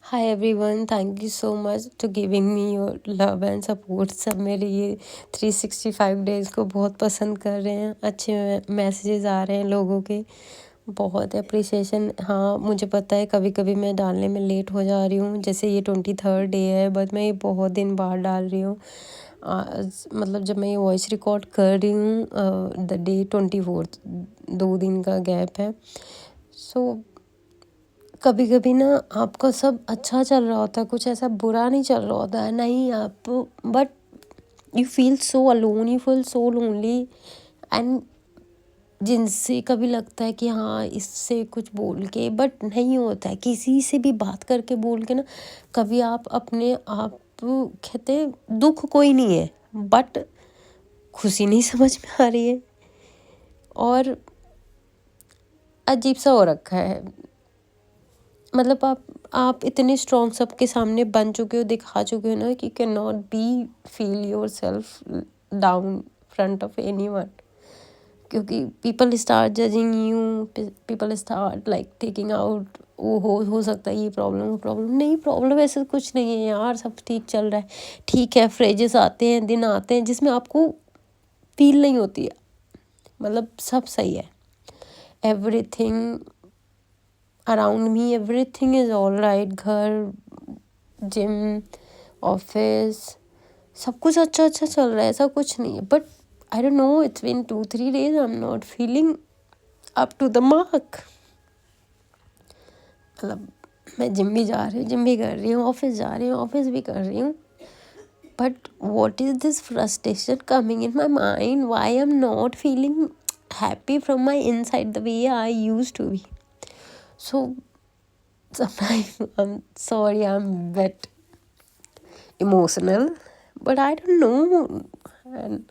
Hi everyone, thank you so much to giving me your love and support. सब मेरे ये 365 days को बहुत पसंद कर रहे हैं। अच्छे मैसेजेस आ रहे हैं लोगों के, बहुत अप्रिसिएशन। हाँ, मुझे पता है कभी कभी मैं डालने में लेट हो जा रही हूँ। जैसे ये 23rd डे है, बट मैं ये बहुत दिन बाद डाल रही हूँ। मतलब जब मैं ये वॉइस रिकॉर्ड कर रही हूँ द डे 24th, 2 दिन का गैप है। सो कभी कभी ना आपका सब अच्छा चल रहा होता है, कुछ ऐसा बुरा नहीं चल रहा होता है, नहीं आप, but you feel so alone, you feel so lonely. And जिनसे कभी लगता है कि हाँ इससे कुछ बोल के, बट नहीं होता है। किसी से भी बात करके बोल के ना, कभी आप अपने आप कहते हैं दुख कोई नहीं है, बट खुशी नहीं समझ में आ रही है और अजीब सा हो रखा है। मतलब आप इतने स्ट्रॉन्ग सबके सामने बन चुके हो, दिखा चुके हो ना कि can not be feel yourself down front of anyone. क्योंकि people start judging you, people start like taking out, वो हो सकता है ये प्रॉब्लम, वो प्रॉब्लम नहीं। प्रॉब्लम ऐसा कुछ नहीं है यार, सब ठीक चल रहा है। ठीक है, फ्रेजेस आते हैं, दिन आते हैं जिसमें आपको फील नहीं होती है, मतलब सब सही है। Everything around me, everything is all right. घर, जिम, ऑफिस, सब कुछ अच्छा अच्छा चल रहा है, ऐसा कुछ नहीं है। But I don't know, it's been 2-3 days I am not feeling up to the mark. मतलब मैं जिम भी जा रही हूँ, जिम भी कर रही हूँ, ऑफिस जा रही हूँ, ऑफिस भी कर रही हूँ, but what is this frustration coming in my mind? Why I am not feeling happy from my inside the way I use to be? So sometimes I'm sorry, I'm a bit emotional, but I don't know. And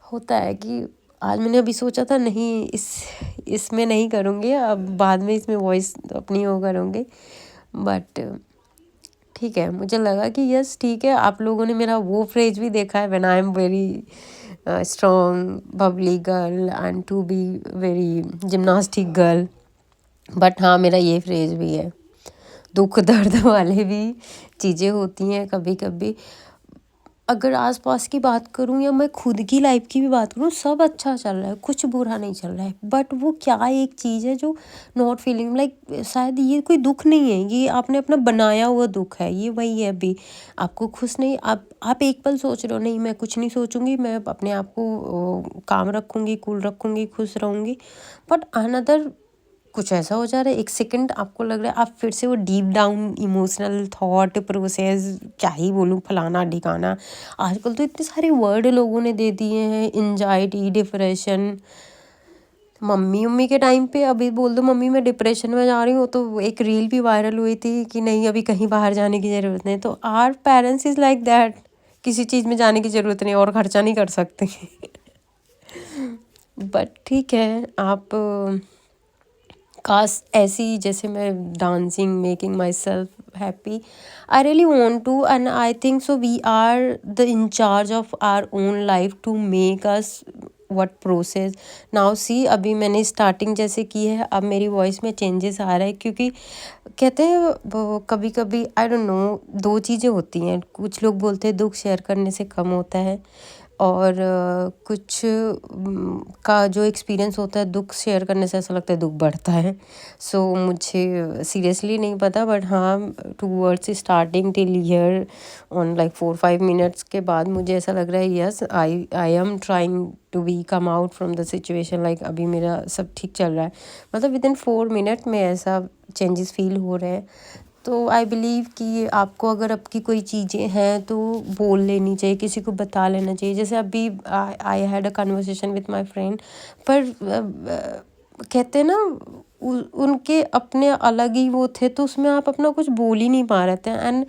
होता है कि आज मैंने अभी सोचा था नहीं, इसमें नहीं करूँगी, अब बाद में इसमें वॉइस अपनी वो करूँगी। बट ठीक है, मुझे लगा कि यस ठीक है, आप लोगों ने मेरा वो फ्रेज भी देखा है, when I am very strong bubbly girl and to be very gymnastic girl. But हाँ, मेरा ये फ्रेज भी है। दुख दर्द वाले भी चीज़ें होती हैं कभी कभी। अगर आसपास की बात करूं या मैं खुद की लाइफ की भी बात करूं, सब अच्छा चल रहा है, कुछ बुरा नहीं चल रहा है। बट वो क्या एक चीज़ है जो नॉट फीलिंग लाइक, शायद ये कोई दुख नहीं है, ये आपने अपना बनाया हुआ दुख है। ये वही है, अभी आपको खुश नहीं, आप एक पल सोच रहे हो नहीं मैं कुछ नहीं सोचूंगी, मैं अपने आप को काम रखूंगी, कूल रखूंगी, खुश रहूंगी। बट अनदर कुछ ऐसा हो जा रहा है, एक सेकंड आपको लग रहा है आप फिर से वो deep down emotional thought process, क्या ही बोलूँ, फलाना ढिकाना। आजकल तो इतने सारे वर्ड लोगों ने दे दिए हैं, एंजाइटी, डिप्रेशन। मम्मी के टाइम पे अभी बोल दो मम्मी मैं डिप्रेशन में जा रही हूँ, तो एक रील भी वायरल हुई थी कि नहीं अभी कहीं बाहर जाने की ज़रूरत नहीं। तो our parents is like that, किसी चीज़ में जाने की ज़रूरत नहीं और खर्चा नहीं कर सकते। बट ठीक है, आप काश ऐसी, जैसे मैं dancing, making myself happy, I really want to, and I think so we are the incharge of our own life to make us what process. Now see, अभी मैंने स्टार्टिंग जैसे की है, अब मेरी वॉइस में चेंजेस आ रहा है। क्योंकि कहते हैं कभी कभी आई डोंट नो, दो चीज़ें होती हैं। कुछ लोग बोलते हैं दुख शेयर करने से कम होता है, और कुछ का जो एक्सपीरियंस होता है दुख शेयर करने से ऐसा लगता है दुख बढ़ता है। सो मुझे सीरियसली नहीं पता, बट हाँ, towards starting till year on like 4-5 minutes के बाद मुझे ऐसा लग रहा है yes I am trying to be come out from the situation. Like अभी मेरा सब ठीक चल रहा है, मतलब विद इन 4 मिनट में ऐसा चेंजेस फील हो रहे हैं। तो आई बिलीव कि आपको अगर आपकी कोई चीज़ें हैं तो बोल लेनी चाहिए, किसी को बता लेना चाहिए। जैसे अभी I had a conversation with my friend, पर कहते हैं ना उनके अपने अलग ही वो थे, तो उसमें आप अपना कुछ बोल ही नहीं पा रहे थे। एंड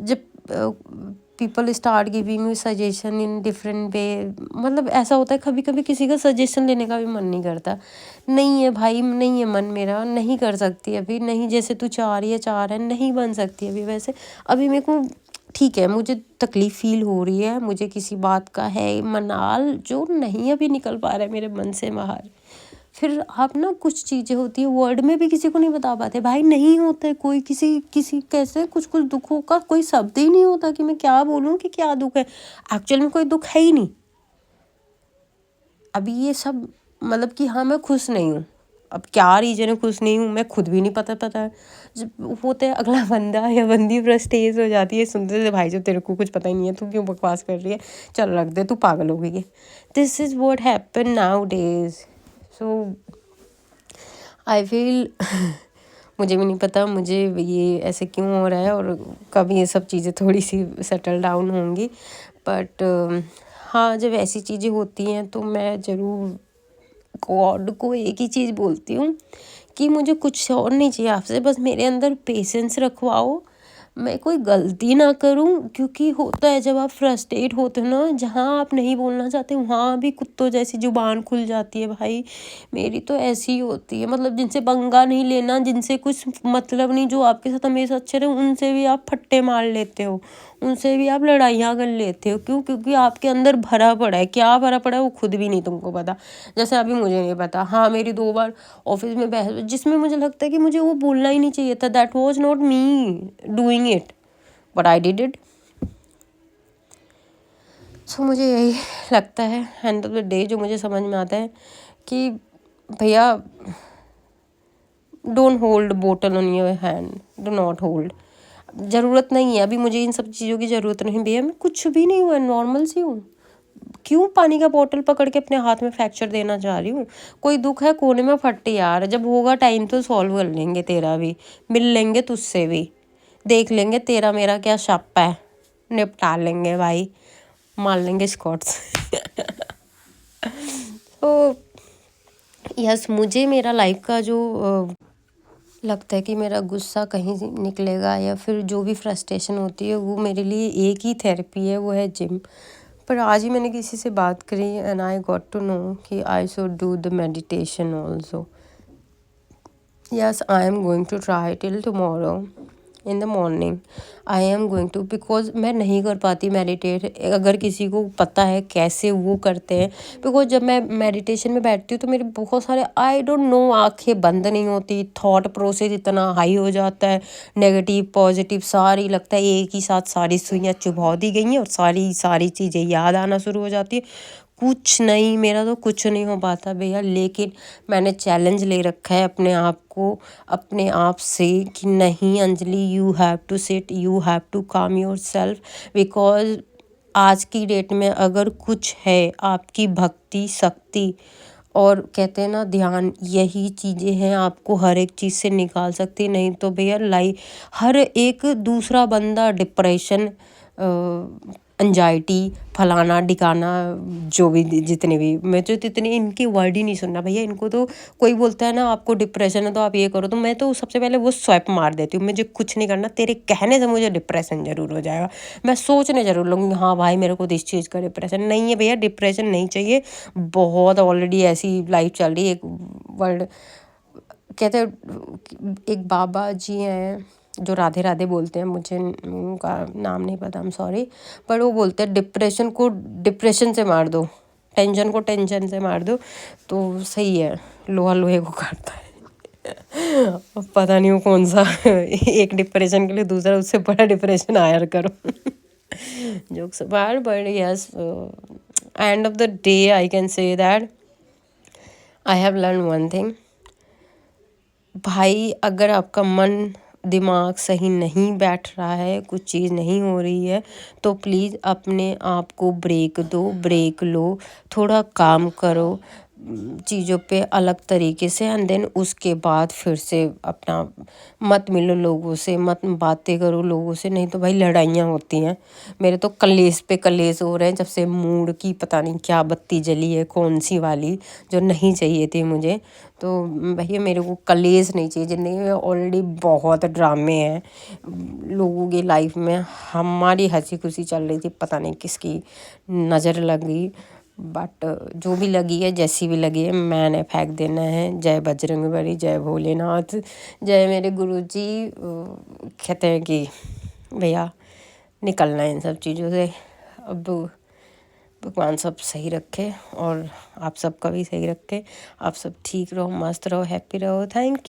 जब people start giving you suggestion in different way, मतलब ऐसा होता है कभी कभी किसी का सजेशन लेने का भी मन नहीं करता। नहीं है भाई, नहीं है मन, मेरा नहीं कर सकती अभी, नहीं जैसे तू चाह रही है, चाह रहा है, नहीं बन सकती अभी वैसे। अभी मेरे को ठीक है, मुझे तकलीफ़ फील हो रही है, मुझे किसी बात का है मनाल जो नहीं अभी निकल पा रहा है मेरे मन से बाहर। फिर आप ना कुछ चीज़ें होती है वर्ड में भी किसी को नहीं बता पाते भाई, नहीं होता है कोई किसी कैसे कुछ दुखों का कोई शब्द ही नहीं होता कि मैं क्या बोलूँ कि क्या दुख है। एक्चुअल में कोई दुख है ही नहीं। अभी ये सब मतलब कि हाँ मैं खुश नहीं हूँ, अब क्या रीजन है खुश नहीं हूँ मैं खुद भी नहीं पता है। जब होता है अगला बंदा या बंदी फ्रस्ट्रेट हो जाती है सुनते थे, भाई जो तेरे को कुछ पता ही नहीं है, तू क्यों बकवास कर रही है, चल रख दे, तू पागल हो गई है। This is what happen now days. So I feel मुझे भी नहीं पता मुझे ये ऐसे क्यों हो रहा है और कब ये सब चीज़ें थोड़ी सी सेटल डाउन होंगी। बट हाँ, जब ऐसी चीज़ें होती हैं तो मैं ज़रूर गॉड को एक ही चीज़ बोलती हूँ कि मुझे कुछ और नहीं चाहिए आपसे, बस मेरे अंदर पेशेंस रखवाओ, मैं कोई गलती ना करूं। क्योंकि होता है जब आप फ्रस्ट्रेट होते हो ना, जहाँ आप नहीं बोलना चाहते वहाँ भी कुत्तों जैसी जुबान खुल जाती है भाई। मेरी तो ऐसी ही होती है, मतलब जिनसे पंगा नहीं लेना, जिनसे कुछ मतलब नहीं, जो आपके साथ हमेशा अच्छे रहे, उनसे भी आप फट्टे मार लेते हो, उनसे भी आप लड़ाइयाँ कर लेते हो। क्यों? क्योंकि आपके अंदर भरा पड़ा है, क्या भरा पड़ा है वो खुद भी नहीं तुमको पता। जैसे अभी मुझे नहीं पता, हाँ मेरी 2 बार ऑफिस में बहस जिसमें मुझे लगता है कि मुझे वो बोलना ही नहीं चाहिए था, that was not me doing it but I did it. So मुझे यही लगता है एंड ऑफ द डे, जो मुझे समझ में आता है कि भैया don't hold bottle on your hand, do not hold, ज़रूरत नहीं है अभी मुझे इन सब चीज़ों की ज़रूरत नहीं भैया, मैं कुछ भी नहीं हुआ, नॉर्मल सी हूँ, क्यों पानी का बोतल पकड़ के अपने हाथ में फ्रैक्चर देना चाह रही हूँ। कोई दुख है कोने में फट यार, जब होगा टाइम तो सॉल्व कर लेंगे, तेरा भी मिल लेंगे, तुझसे भी देख लेंगे, तेरा मेरा क्या शप है, निपटा लेंगे भाई, मार लेंगे स्कॉट्स। तो यस, मुझे मेरा लाइफ का जो लगता है कि मेरा गुस्सा कहीं से निकलेगा या फिर जो भी फ्रस्ट्रेशन होती है वो मेरे लिए एक ही थेरेपी है, वो है जिम। पर आज ही मैंने किसी से बात करी and I got to know कि I should do the meditation also. Yes, I am going to try till tomorrow in the morning, I am going to, because मैं नहीं कर पाती मेडिटेट। अगर किसी को पता है कैसे वो करते हैं, बिकॉज जब मैं मेडिटेशन में बैठती हूँ तो मेरे बहुत सारे आई डोंट नो आंखें बंद नहीं होती, थॉट प्रोसेस इतना हाई हो जाता है, नेगेटिव पॉजिटिव सारी, लगता है एक ही साथ सारी सुइयाँ चुभा दी गई हैं और सारी चीज़ें याद आना शुरू हो जाती है। कुछ नहीं, मेरा तो कुछ नहीं हो पाता भैया, लेकिन मैंने चैलेंज ले रखा है अपने आप को, अपने आप से कि नहीं Anjali, you have to sit, you have to calm yourself, because आज की डेट में अगर कुछ है आपकी भक्ति शक्ति और कहते हैं ना ध्यान, यही चीज़ें हैं आपको हर एक चीज़ से निकाल सकती। नहीं तो भैया हर एक दूसरा बंदा डिप्रेशन, एंजाइटी, फलाना ढिकाना, जो भी जितने भी, मैं तो इतने इनके वर्ड ही नहीं सुनना भैया। इनको तो कोई बोलता है ना आपको डिप्रेशन है तो आप ये करो, तो मैं तो सबसे पहले वो स्वैप मार देती हूँ, मुझे कुछ नहीं करना, तेरे कहने से मुझे डिप्रेशन ज़रूर हो जाएगा, मैं सोचने ज़रूर लूँगी हाँ भाई मेरे को इस चीज़ का डिप्रेशन नहीं है। भैया डिप्रेशन नहीं चाहिए, बहुत ऑलरेडी ऐसी लाइफ चल रही है। एक वर्ल्ड कहते हैं, एक बाबा जी हैं जो राधे राधे बोलते हैं, मुझे उनका नाम नहीं पता, आई एम सॉरी, पर वो बोलते हैं डिप्रेशन को डिप्रेशन से मार दो, टेंशन को टेंशन से मार दो, तो सही है, लोहा लोहे को काटता है। पता नहीं वो कौन सा एक डिप्रेशन के लिए दूसरा उससे बड़ा डिप्रेशन हायर करो। Jokes apart, but yes, end of the day I can say that I have learn one thing, भाई अगर आपका मन दिमाग सही नहीं बैठ रहा है, कुछ चीज़ नहीं हो रही है, तो प्लीज़ अपने आप को ब्रेक दो, ब्रेक लो, थोड़ा काम करो चीज़ों पे अलग तरीके से, एंड देन उसके बाद फिर से अपना मत मिलो लोगों से, मत बातें करो लोगों से, नहीं तो भाई लड़ाइयाँ होती हैं। मेरे तो कलेश पे कलेश हो रहे हैं जब से मूड की पता नहीं क्या बत्ती जली है, कौन सी वाली जो नहीं चाहिए थी मुझे। तो भैया मेरे को कलेश नहीं चाहिए, ज़िंदगी में ऑलरेडी बहुत ड्रामे हैं लोगों की लाइफ में, हमारी हंसी खुशी चल रही थी, पता नहीं किसकी नज़र लगी, बट जो भी लगी है जैसी भी लगी है मैंने फेंक देना है। जय बजरंगबली, जय भोलेनाथ, जय मेरे गुरुजी। कहते हैं कि भैया निकलना है इन सब चीज़ों से। अब भगवान सब सही रखे और आप सबका भी सही रखे। आप सब ठीक रहो, मस्त रहो, हैप्पी रहो। थैंक